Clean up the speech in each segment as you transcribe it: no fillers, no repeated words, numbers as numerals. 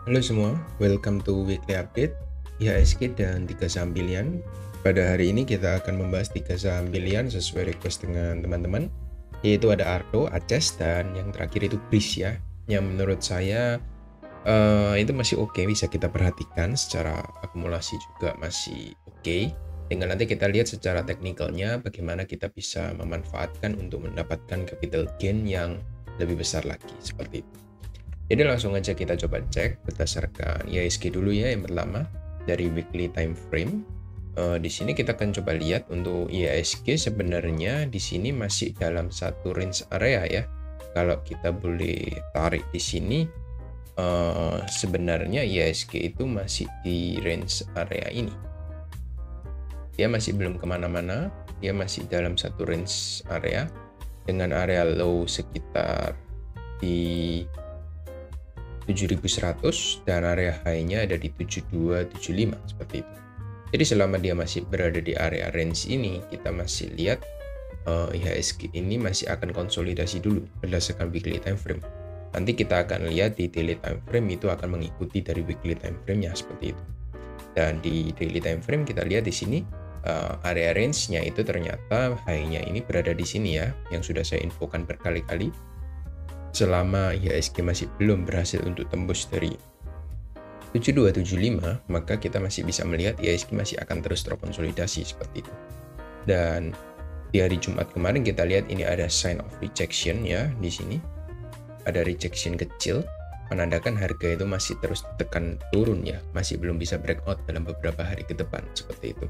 Halo semua, welcome to weekly update IHSG dan 3 saham pilihan. Pada hari ini kita akan membahas 3 saham pilihan sesuai request dengan teman-teman, yaitu ada Arto, Aces, dan yang terakhir itu BRIS ya, yang menurut saya itu masih oke, bisa kita perhatikan secara akumulasi juga masih oke. Tinggal nanti kita lihat secara teknikalnya bagaimana kita bisa memanfaatkan untuk mendapatkan capital gain yang lebih besar lagi seperti itu. Jadi langsung aja kita coba cek berdasarkan IHSG dulu ya, yang pertama dari weekly time frame. Di sini kita akan coba lihat untuk IHSG sebenarnya di sini masih dalam satu range area ya. Kalau kita boleh tarik di sini, sebenarnya IHSG itu masih di range area ini. Dia masih belum kemana-mana, dia masih dalam satu range area dengan area low sekitar di 7100 dan area high-nya ada di 7275 seperti itu. Jadi selama dia masih berada di area range ini, kita masih lihat IHSG ini masih akan konsolidasi dulu berdasarkan weekly time frame. Nanti kita akan lihat di daily time frame itu akan mengikuti dari weekly time frame-nya seperti itu. Dan di daily time frame kita lihat di sini area range-nya itu ternyata high-nya ini berada di sini ya, yang sudah saya infokan berkali-kali. Selama IHSG masih belum berhasil untuk tembus dari 7275, maka kita masih bisa melihat IHSG masih akan terus terkonsolidasi seperti itu. Dan di hari Jumat kemarin kita lihat ini ada sign of rejection ya, di sini ada rejection kecil, menandakan harga itu masih terus ditekan turun ya, masih belum bisa breakout dalam beberapa hari ke depan seperti itu.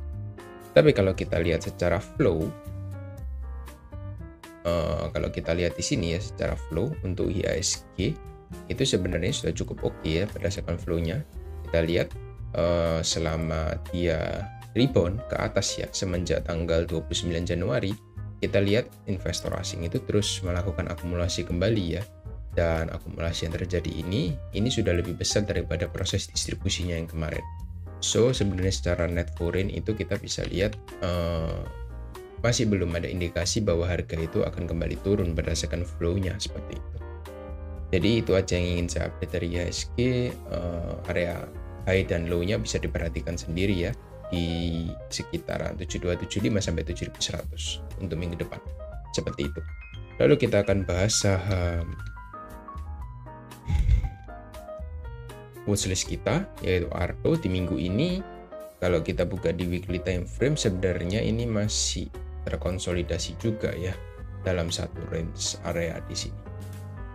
Tapi kalau kita lihat secara flow, kalau kita lihat di sini ya, secara flow untuk IHSG itu sebenarnya sudah cukup oke ya berdasarkan flow-nya. Kita lihat selama dia rebound ke atas ya semenjak tanggal 29 Januari, kita lihat investor asing itu terus melakukan akumulasi kembali ya. Dan akumulasi yang terjadi ini sudah lebih besar daripada proses distribusinya yang kemarin. So sebenarnya secara net foreign itu kita bisa lihat masih belum ada indikasi bahwa harga itu akan kembali turun berdasarkan flow-nya seperti itu. Jadi itu aja yang ingin saya update dari IHSG. Area high dan low-nya bisa diperhatikan sendiri ya di sekitaran 7275 sampai 7100 untuk minggu depan. Seperti itu. Lalu kita akan bahas saham watchlist kita, yaitu Arto. Di minggu ini kalau kita buka di weekly time frame, sebenarnya ini masih terkonsolidasi juga ya dalam satu range area di sini.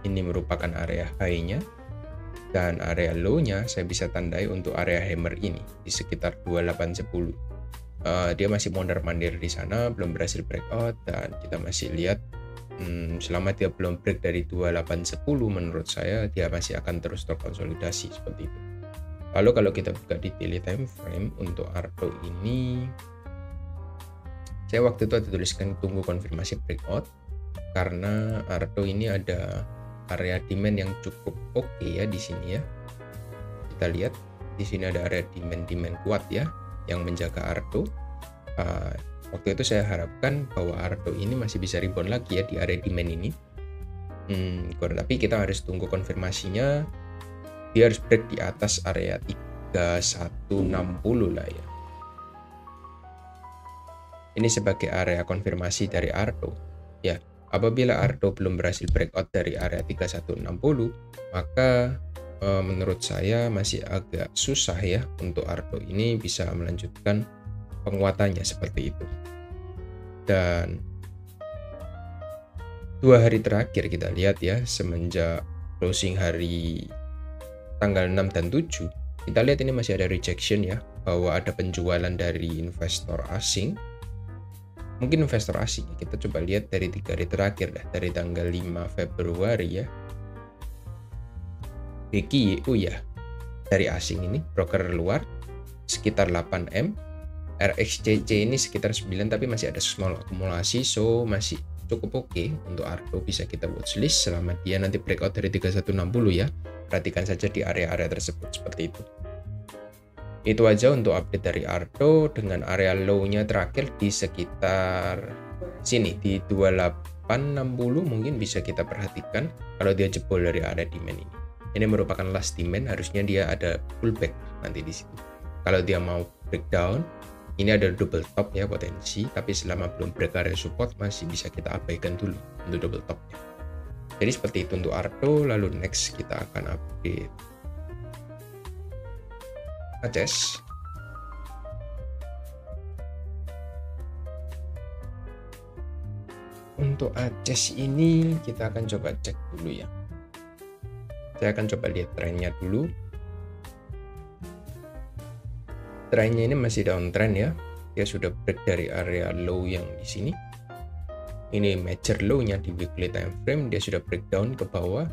Ini merupakan area high-nya dan area low-nya saya bisa tandai untuk area hammer ini di sekitar 2810. Dia masih mondar-mandir di sana, belum berhasil breakout, dan kita masih lihat selama dia belum break dari 2810, menurut saya dia masih akan terus terkonsolidasi seperti itu. Lalu kalau kita buka di daily time frame untuk Arto ini, saya waktu itu ada tuliskan tunggu konfirmasi breakout karena Arto ini ada area demand yang cukup oke ya di sini ya. Kita lihat di sini ada area demand kuat ya yang menjaga Arto. Waktu itu saya harapkan bahwa Arto ini masih bisa rebound lagi ya di area demand ini. Tapi kita harus tunggu konfirmasinya. Dia harus break di atas area 3160 lah ya. Ini sebagai area konfirmasi dari Arto ya. Apabila Arto belum berhasil breakout dari area 3160, maka menurut saya masih agak susah ya untuk Arto ini bisa melanjutkan penguatannya seperti itu. Dan 2 hari terakhir kita lihat ya, semenjak closing hari tanggal 6 dan 7, kita lihat ini masih ada rejection ya, bahwa ada penjualan dari investor asing. Mungkin investor asing, kita coba lihat dari 3 hari terakhir dah, dari tanggal 5 Februari ya. BQYU ya, dari asing ini, broker luar, sekitar 8M. RXCC ini sekitar 9, tapi masih ada small akumulasi, so masih cukup oke untuk Arto, bisa kita watchlist selama dia nanti breakout dari 3160 ya. Perhatikan saja di area-area tersebut seperti itu. Itu aja untuk update dari Arto, dengan area low-nya terakhir di sekitar sini di 2860 mungkin bisa kita perhatikan kalau dia jebol dari area demand ini. Ini merupakan last demand, harusnya dia ada pullback nanti di situ. Kalau dia mau breakdown, ini ada double top ya potensi, tapi selama belum break area support masih bisa kita abaikan dulu untuk double topnya. Jadi seperti itu untuk Arto. Lalu next kita akan update ACES. Untuk ACES ini kita akan coba cek dulu ya. Saya akan coba lihat trennya dulu. Trennya ini masih downtrend ya. Dia sudah break dari area low yang di sini. Ini major low-nya di weekly time frame, dia sudah breakdown ke bawah.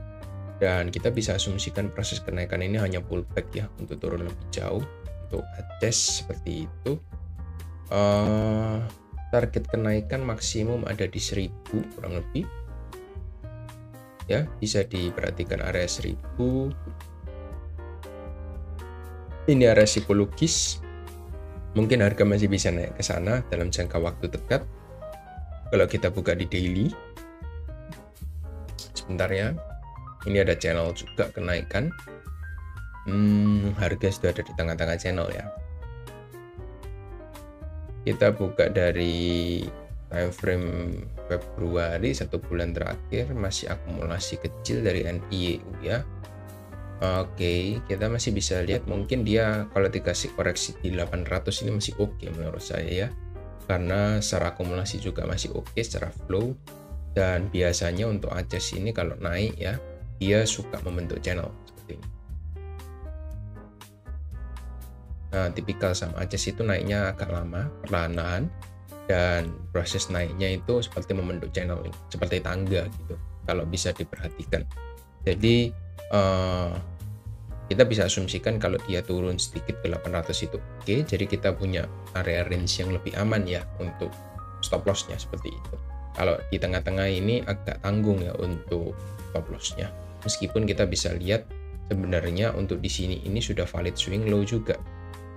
Dan kita bisa asumsikan proses kenaikan ini hanya pullback ya, untuk turun lebih jauh. Untuk ACES seperti itu. Target kenaikan maksimum ada di 1000 kurang lebih. Ya, bisa diperhatikan area 1000. Ini area psikologis. Mungkin harga masih bisa naik ke sana dalam jangka waktu dekat. Kalau kita buka di daily, sebentar ya. Ini ada channel juga kenaikan. Harga sudah ada di tengah-tengah channel ya. Kita buka dari time frame Februari, 1 bulan terakhir, masih akumulasi kecil dari NIU ya. Oke, kita masih bisa lihat mungkin dia kalau dikasih koreksi di 800 ini masih oke menurut saya ya. Karena secara akumulasi juga masih oke secara flow. Dan biasanya untuk ACES ini kalau naik ya, dia suka membentuk channel seperti ini. Nah, tipikal sama ACES itu naiknya agak lama, perlahan-lahan. Dan proses naiknya itu seperti membentuk channeling, seperti tangga gitu kalau bisa diperhatikan. Jadi kita bisa asumsikan kalau dia turun sedikit ke 800 itu oke, jadi kita punya area range yang lebih aman ya untuk stop lossnya seperti itu. Kalau di tengah-tengah ini agak tanggung ya untuk stop lossnya, meskipun kita bisa lihat sebenarnya untuk di sini ini sudah valid swing low juga.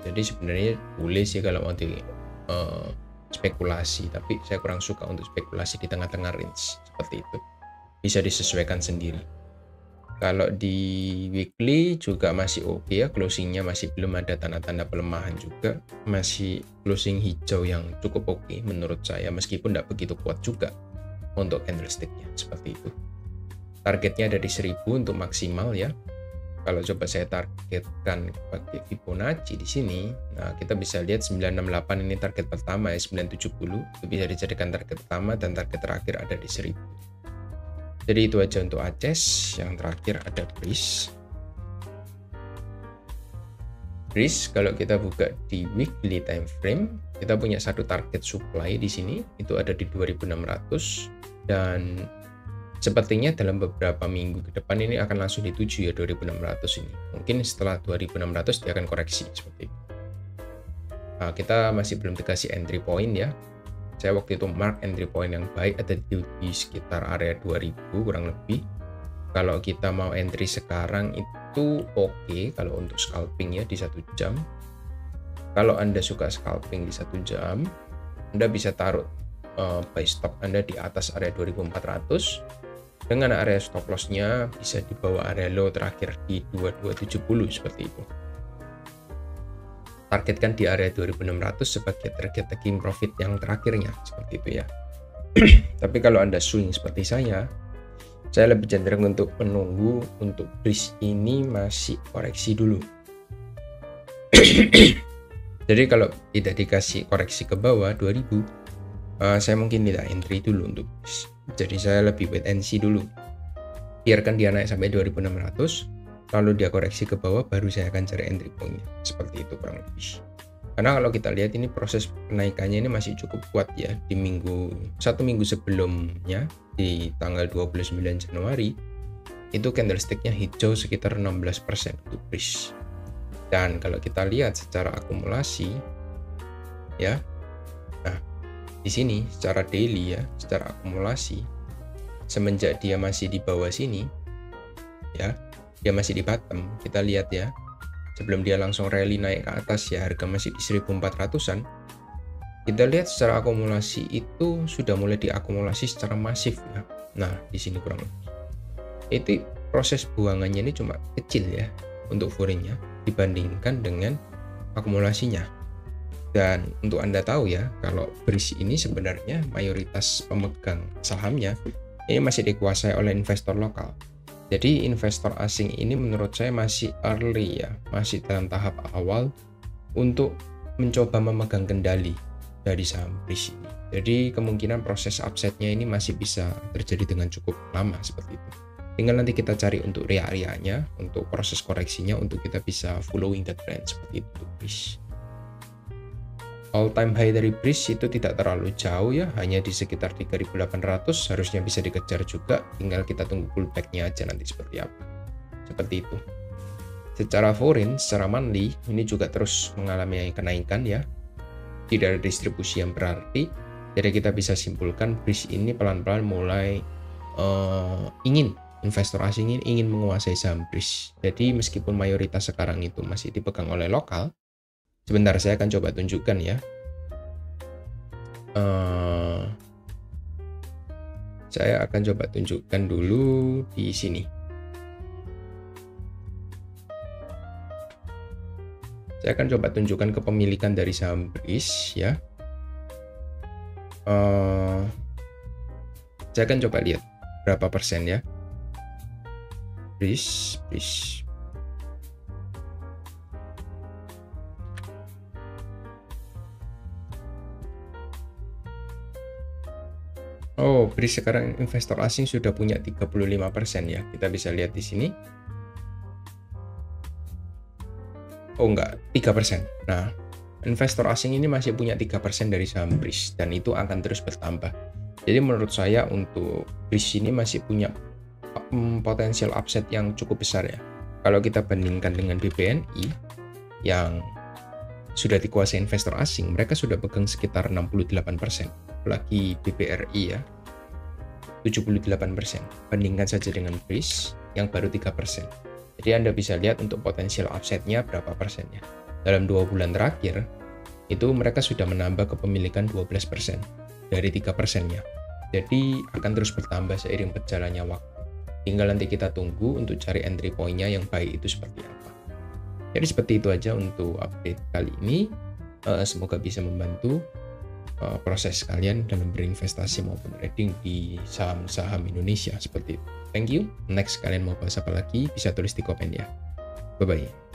Jadi sebenarnya boleh sih kalau mau di spekulasi, tapi saya kurang suka untuk spekulasi di tengah-tengah range seperti itu. Bisa disesuaikan sendiri. Kalau di weekly juga masih oke ya, closingnya masih belum ada tanda-tanda pelemahan juga, masih closing hijau yang cukup oke menurut saya, meskipun tidak begitu kuat juga untuk candlesticknya seperti itu. Targetnya ada di 1000 untuk maksimal ya. Kalau coba saya targetkan pakai Fibonacci di sini, nah kita bisa lihat 968 ini target pertama ya, 970 itu bisa dijadikan target pertama dan target terakhir ada di 1000. Jadi itu aja untuk ACES. Yang terakhir ada BRIS. BRIS kalau kita buka di weekly time frame, kita punya satu target supply di sini, itu ada di 2600 dan sepertinya dalam beberapa minggu ke depan ini akan langsung dituju ya 2600 ini. Mungkin setelah 2600 dia akan koreksi seperti itu. Nah, kita masih belum dikasih entry point ya. Saya waktu itu mark entry point yang baik ada di sekitar area 2000 kurang lebih. Kalau kita mau entry sekarang itu oke kalau untuk scalping ya di 1 jam. Kalau Anda suka scalping di 1 jam, Anda bisa taruh buy stop Anda di atas area 2400 dengan area stop loss-nya bisa di bawah area low terakhir di 2270 seperti itu. Targetkan di area 2600 sebagai target taking profit yang terakhirnya seperti itu ya. Tapi kalau Anda swing seperti saya lebih cenderung untuk menunggu untuk BRIS ini masih koreksi dulu. Jadi kalau tidak dikasih koreksi ke bawah 2000, saya mungkin tidak entry dulu untuk BRIS. Jadi saya lebih wait and see dulu. Biarkan dia naik sampai 2600, lalu dia koreksi ke bawah, baru saya akan cari entry point-nya. Seperti itu kurang lebih. Karena kalau kita lihat ini proses kenaikannya ini masih cukup kuat ya. Di satu minggu sebelumnya, di tanggal 29 Januari, itu candlestick-nya hijau sekitar 16% untuk BRIS. Dan kalau kita lihat secara akumulasi, ya, nah di sini secara daily ya, secara akumulasi, semenjak dia masih di bawah sini, ya, dia masih di bottom, kita lihat ya, sebelum dia langsung rally naik ke atas ya, harga masih di 1400-an. Kita lihat secara akumulasi itu sudah mulai diakumulasi secara masif ya. Nah, di sini kurang lebih. Itu proses buangannya ini cuma kecil ya untuk foreign-nya dibandingkan dengan akumulasinya. Dan untuk Anda tahu ya, kalau BRIS ini sebenarnya mayoritas pemegang sahamnya ini masih dikuasai oleh investor lokal. Jadi investor asing ini menurut saya masih early ya, masih dalam tahap awal untuk mencoba memegang kendali dari saham BRIS ini. Jadi kemungkinan proses upside-nya ini masih bisa terjadi dengan cukup lama seperti itu. Tinggal nanti kita cari untuk area-areanya, untuk proses koreksinya, untuk kita bisa following the trend seperti itu BRIS. All time high dari BRIS itu tidak terlalu jauh ya, hanya di sekitar 3.800, harusnya bisa dikejar juga, tinggal kita tunggu pullback-nya aja nanti seperti apa. Seperti itu. Secara foreign, secara monthly, ini juga terus mengalami kenaikan ya. Tidak ada distribusi yang berarti, jadi kita bisa simpulkan BRIS ini pelan-pelan mulai investor asing ini ingin menguasai saham BRIS. Jadi meskipun mayoritas sekarang itu masih dipegang oleh lokal, sebentar saya akan coba tunjukkan ya. Saya akan coba tunjukkan dulu di sini. Saya akan coba tunjukkan kepemilikan dari saham BRIS ya. Saya akan coba lihat berapa persen ya. BRIS. Oh, BRIS sekarang investor asing sudah punya 35% ya. Kita bisa lihat di sini. Oh enggak, 3%. Nah, investor asing ini masih punya 3% dari saham BRIS dan itu akan terus bertambah. Jadi menurut saya untuk BRIS ini masih punya potensial upside yang cukup besar ya. Kalau kita bandingkan dengan BBNI yang sudah dikuasai investor asing, mereka sudah pegang sekitar 68%. Apalagi BBRI ya, 78%. Bandingkan saja dengan BRIS yang baru 3%. Jadi Anda bisa lihat untuk potensial upside-nya berapa persennya. Dalam 2 bulan terakhir, itu mereka sudah menambah kepemilikan 12% dari 3%-nya. Jadi akan terus bertambah seiring berjalannya waktu. Tinggal nanti kita tunggu untuk cari entry point-nya yang baik itu seperti apa. Jadi seperti itu aja untuk update kali ini. Semoga bisa membantu proses kalian dalam berinvestasi maupun trading di saham-saham Indonesia seperti itu. Thank you. Next kalian mau bahas apa lagi bisa tulis di komen ya. Bye bye.